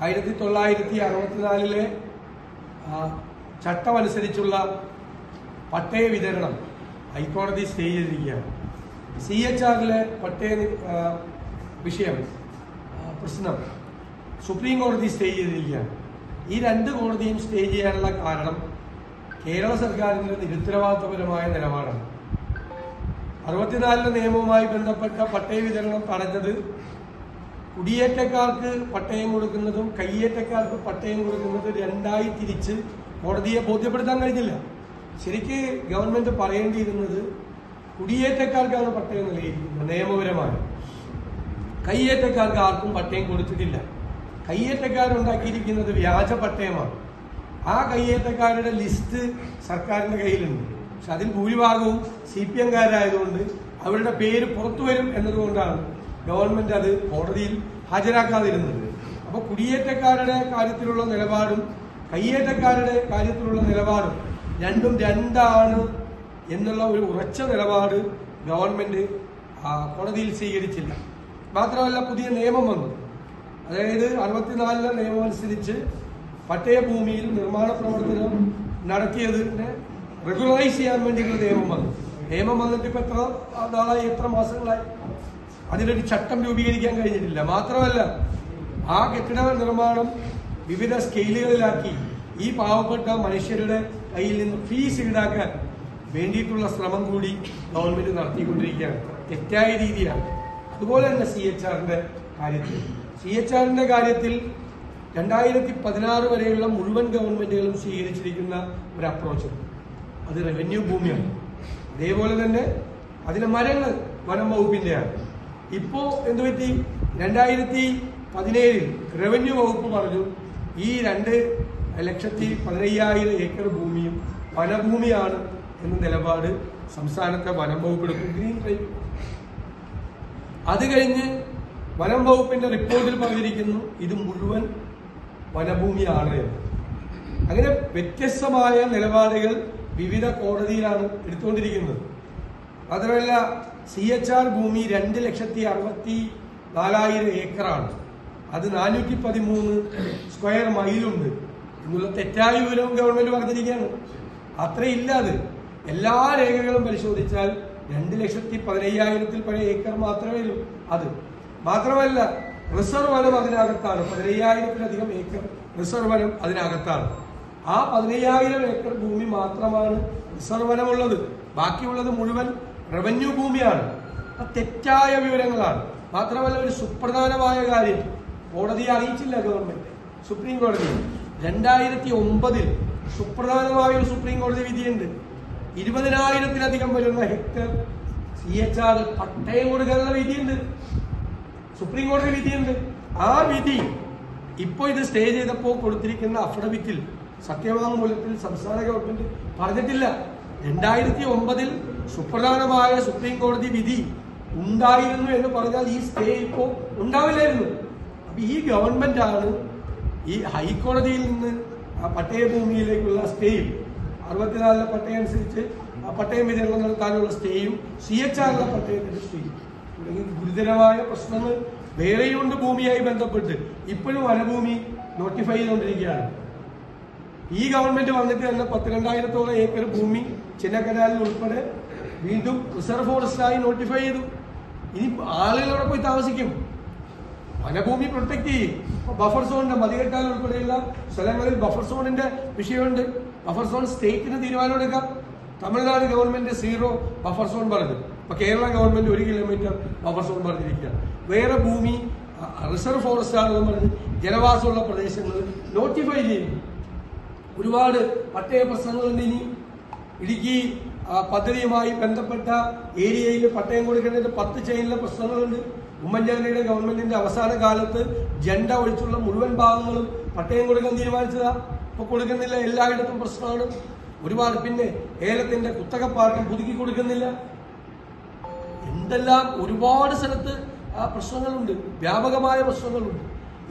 1964 ചട്ടമനുസരിച്ചുള്ള പട്ടയ വിതരണം ഹൈക്കോടതി സ്റ്റേ ചെയ്തിരിക്കുകയാണ്. CHRലെ പട്ടയ വിഷയം പ്രശ്നം സുപ്രീം കോടതി സ്റ്റേ ചെയ്തിരിക്കുകയാണ്. ഈ രണ്ട് കോടതിയും സ്റ്റേ ചെയ്യാനുള്ള കാരണം കേരള സർക്കാരിൻ്റെ നിരുത്തരവാദിത്തപരമായ നിലപാടാണ്. 64 നിയമവുമായി ബന്ധപ്പെട്ട പട്ടയ വിതരണം തടഞ്ഞത് കുടിയേറ്റക്കാർക്ക് പട്ടയം കൊടുക്കുന്നതും കയ്യേറ്റക്കാർക്ക് പട്ടയം കൊടുക്കുന്നതും രണ്ടായി തിരിച്ച് കോടതിയെ ബോധ്യപ്പെടുത്താൻ കഴിഞ്ഞില്ല. ശരിക്ക് ഗവൺമെന്റ് പറയേണ്ടിയിരുന്നത് കുടിയേറ്റക്കാർക്കാണ് പട്ടയം നൽകിയിരിക്കുന്നത് നിയമപരമായി. കയ്യേറ്റക്കാർക്ക് ആർക്കും പട്ടയം കൊടുത്തിട്ടില്ല. കയ്യേറ്റക്കാരുണ്ടാക്കിയിരിക്കുന്നത് വ്യാജ പട്ടയമാണ്. ആ കയ്യേറ്റക്കാരുടെ ലിസ്റ്റ് സർക്കാരിന്റെ കയ്യിലുണ്ട്. പക്ഷെ അതിൽ ഭൂരിഭാഗവും CPM-കാരായതുകൊണ്ട് അവരുടെ പേര് പുറത്തു വരും എന്നതുകൊണ്ടാണ് ഗവൺമെന്റ് അത് കോടതിയിൽ ഹാജരാക്കാതിരുന്നത്. അപ്പോൾ കുടിയേറ്റക്കാരുടെ കാര്യത്തിലുള്ള നിലപാടും കയ്യേറ്റക്കാരുടെ കാര്യത്തിലുള്ള നിലപാടും രണ്ടും രണ്ടാണ് എന്നുള്ള ഒരു ഉറച്ച നിലപാട് ഗവൺമെന്റ് കോടതിയിൽ സ്വീകരിച്ചില്ല. മാത്രമല്ല, പുതിയ നിയമം വന്നു. അതായത് 64 നിയമം അനുസരിച്ച് പട്ടയഭൂമിയിൽ നിർമ്മാണ പ്രവർത്തനം നടത്തിയതിനെ റെഗുലറൈസ് ചെയ്യാൻ വേണ്ടിയുള്ള നിയമം വന്നിട്ട് ഇപ്പൊ എത്ര നാളായി, എത്ര മാസങ്ങളായി? അതിനൊരു ചട്ടം രൂപീകരിക്കാൻ കഴിഞ്ഞിട്ടില്ല. മാത്രമല്ല, ആ കെട്ടിട നിർമ്മാണം വിവിധ സ്കെയിലുകളിലാക്കി ഈ പാവപ്പെട്ട മനുഷ്യരുടെ കയ്യിൽ നിന്ന് ഫീസ് ഈടാക്കാൻ വേണ്ടിയിട്ടുള്ള ശ്രമം കൂടി ഗവൺമെന്റ് നടത്തിക്കൊണ്ടിരിക്കുകയാണ്. തെറ്റായ രീതിയാണ്. അതുപോലെ തന്നെ CHRന്റെ കാര്യത്തിൽ 2016 വരെയുള്ള മുഴുവൻ ഗവൺമെന്റുകളും സ്വീകരിച്ചിരിക്കുന്ന ഒരു അപ്രോച്ച്, അത് റവന്യൂ ഭൂമിയാണ്. അതേപോലെ തന്നെ അതിലെ മരങ്ങൾ വനം വകുപ്പിന്റെയാണ്. ഇപ്പോ എന്തുപറ്റി? 2017 റവന്യൂ വകുപ്പ് പറഞ്ഞു ഈ 2,15,000 ഏക്കർ ഭൂമിയും വനഭൂമിയാണ് എന്ന നിലപാട് സംസ്ഥാനത്തെ വനം വകുപ്പ് എടുക്കും. Green tribe. അത് കഴിഞ്ഞ് വനം വകുപ്പിന്റെ റിപ്പോർട്ടിൽ പറഞ്ഞിരിക്കുന്നു ഇത് മുഴുവൻ വനഭൂമിയാണ്. അങ്ങനെ വ്യത്യസ്തമായ നിലപാടുകൾ വിവിധ കോടതിയിലാണ് എടുത്തുകൊണ്ടിരിക്കുന്നത്. മാത്രമല്ല, CHR ഭൂമി 2,64,000 ഏക്കറാണ്. അത് 413 സ്ക്വയർ മൈലുണ്ട് എന്നുള്ള തെറ്റായ വിവരവും ഗവൺമെന്റ് പറഞ്ഞിരിക്കുകയാണ്. അത്രയില്ല. അത് എല്ലാ രേഖകളും പരിശോധിച്ചാൽ 2,15,000-ൽ പല ഏക്കർ മാത്രമേ ഉള്ളൂ. അത് മാത്രമല്ല, റിസർവ് വനം അതിനകത്താണ്. 15,000-ലധികം ഏക്കർ റിസർവ് വനം അതിനകത്താണ്. ആ 15,000 ഏക്കർ ഭൂമി മാത്രമാണ് റിസർവ് വനമുള്ളത്. ബാക്കിയുള്ളത് മുഴുവൻ റവന്യൂ ഭൂമിയാണ്. തെറ്റായ വിവരങ്ങളാണ്. മാത്രമല്ല, ഒരു സുപ്രധാനമായ കാര്യം കോടതിയെ അറിയിച്ചില്ല ഗവൺമെന്റ്. സുപ്രീം കോടതി 2009 സുപ്രധാനമായ ഒരു സുപ്രീം കോടതി വിധിയുണ്ട്. 20,000-ലധികം വരുന്ന ഹെക്ടർ CHR പട്ടയം കൊടുക്കാനുള്ള വിധിയുണ്ട്. സുപ്രീം കോടതി വിധിയുണ്ട്. ആ വിധി ഇപ്പോൾ ഇത് സ്റ്റേ ചെയ്തപ്പോൾ കൊടുത്തിരിക്കുന്ന അഫിഡവിറ്റിൽ, സത്യവാങ്മൂലത്തിൽ സംസ്ഥാന ഗവൺമെന്റ് പറഞ്ഞിട്ടില്ല. 2009 സുപ്രധാനമായ സുപ്രീം കോടതി വിധി ഉണ്ടായിരുന്നു എന്ന് പറഞ്ഞാൽ ഈ സ്റ്റേ ഇപ്പോൾ ഉണ്ടാവില്ലായിരുന്നു. അപ്പൊ ഈ ഗവൺമെന്റാണ് ഈ ഹൈക്കോടതിയിൽ നിന്ന് പട്ടയഭൂമിയിലേക്കുള്ള സ്റ്റേയും 64 പട്ടയം അനുസരിച്ച് പട്ടയം വിതരണം നടത്താനുള്ള സ്റ്റേയും CHRലെ പട്ടയത്തിന്റെ സ്റ്റേയും തുടങ്ങി ഗുരുതരമായ പ്രശ്നങ്ങൾ വേറെയുണ്ട്. ഭൂമിയായി ബന്ധപ്പെട്ട് ഇപ്പോഴും വനഭൂമി നോട്ടിഫൈ ചെയ്തുകൊണ്ടിരിക്കുകയാണ്. ഈ ഗവൺമെന്റ് വന്നിട്ട് തന്നെ 12,000-ഓളം ഏക്കർ ഭൂമി ചിന്നക്കനാലിൽ ഉൾപ്പെടെ വീണ്ടും റിസർവ് ഫോറസ്റ്റായി നോട്ടിഫൈ ചെയ്തു. ഇനി ആളുകളോടെ പോയി താമസിക്കും. വനഭൂമി പ്രൊട്ടക്ട് ചെയ്യും. ബഫർ സോണിന്റെ മതികെട്ടാൽ ഉൾപ്പെടെയുള്ള സ്ഥലങ്ങളിൽ ബഫർ സോണിന്റെ വിഷയമുണ്ട്. ബഫർ സോൺ സ്റ്റേറ്റിന് തീരുമാനമെടുക്കാം. തമിഴ്നാട് ഗവൺമെന്റ് 0 ബഫർ സോൺ പറഞ്ഞു. ഇപ്പൊ Kerala government 1 kilometre buffer zone പറഞ്ഞിരിക്കുകയാണ്. വേറെ ഭൂമി റിസർവ് ഫോറസ്റ്റ് ആണെന്ന് പറഞ്ഞ് ജനവാസമുള്ള പ്രദേശങ്ങളിൽ നോട്ടിഫൈ ചെയ്യും. ഒരുപാട് പട്ടയ പ്രശ്നങ്ങളുണ്ട്. ഇനി ഇടുക്കി പദ്ധതിയുമായി ബന്ധപ്പെട്ട ഏരിയയിൽ പട്ടയം കൊടുക്കേണ്ടത് 10 ചെയിനിലെ പ്രശ്നങ്ങളുണ്ട്. ഉമ്മൻചാണ്ടിയുടെ ഗവൺമെന്റിന്റെ അവസാന കാലത്ത് ജണ്ട ഒഴിച്ചുള്ള മുഴുവൻ ഭാഗങ്ങളും പട്ടയം കൊടുക്കാൻ തീരുമാനിച്ചതാ. ഇപ്പൊ കൊടുക്കുന്നില്ല. എല്ലായിടത്തും പ്രശ്നമാണ്. ഒരുപാട്. പിന്നെ ഏലത്തിന്റെ കുത്തകപ്പാട്ടം പുതുക്കി കൊടുക്കുന്നില്ല. എന്തെല്ലാം ഒരുപാട് സ്ഥലത്ത് പ്രശ്നങ്ങളുണ്ട്. വ്യാപകമായ പ്രശ്നങ്ങളുണ്ട്.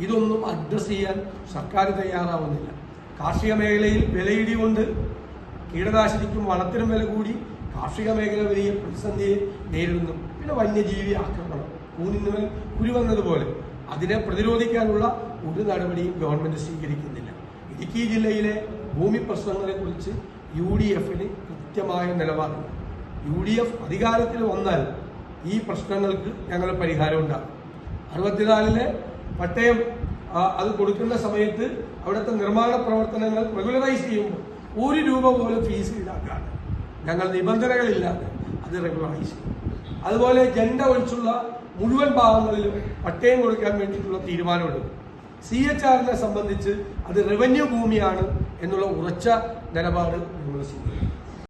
ഇതൊന്നും അഡ്രസ് ചെയ്യാൻ സർക്കാർ തയ്യാറാവുന്നില്ല. കാർഷിക മേഖലയിൽ വിലയിടി കൊണ്ട് കീടനാശിനിക്കും വളത്തിനും വില കൂടി കാർഷിക മേഖല വലിയ പ്രതിസന്ധിയെ നേരിടുന്നു. പിന്നെ വന്യജീവി ആക്രമണം, കൂനിന്മേൽ കുരു വന്നതുപോലെ അതിനെ പ്രതിരോധിക്കാനുള്ള ഒരു നടപടിയും ഗവൺമെന്റ് സ്വീകരിക്കുന്നില്ല. ഇടുക്കി ജില്ലയിലെ ഭൂമി പ്രശ്നങ്ങളെ കുറിച്ച് UDFന് കൃത്യമായ നിലപാടുണ്ട്. UDF അധികാരത്തിൽ വന്നാൽ ഈ പ്രശ്നങ്ങൾക്ക് ഞങ്ങൾ പരിഹാരം ഉണ്ടാകും. 64-ലെ പട്ടയം അത് കൊടുക്കുന്ന സമയത്ത് അവിടുത്തെ നിർമ്മാണ പ്രവർത്തനങ്ങൾ റെഗുലറൈസ് ചെയ്യുമ്പോൾ 1 രൂപ പോലും ഫീസ് ഈടാക്കാതെ ഞങ്ങൾ നിബന്ധനകളില്ലാതെ അത് റെഗുലറൈസ് ചെയ്യും. അതുപോലെ ജെൻഡ ഒഴിച്ചുള്ള മുഴുവൻ ഭാഗങ്ങളിലും പട്ടയം കൊടുക്കാൻ വേണ്ടിയിട്ടുള്ള തീരുമാനമെടുക്കും. CHRനെ സംബന്ധിച്ച് അത് റവന്യൂ ഭൂമിയാണ് എന്നുള്ള ഉറച്ച നിലപാട് ഞങ്ങൾ സ്വീകരിക്കും.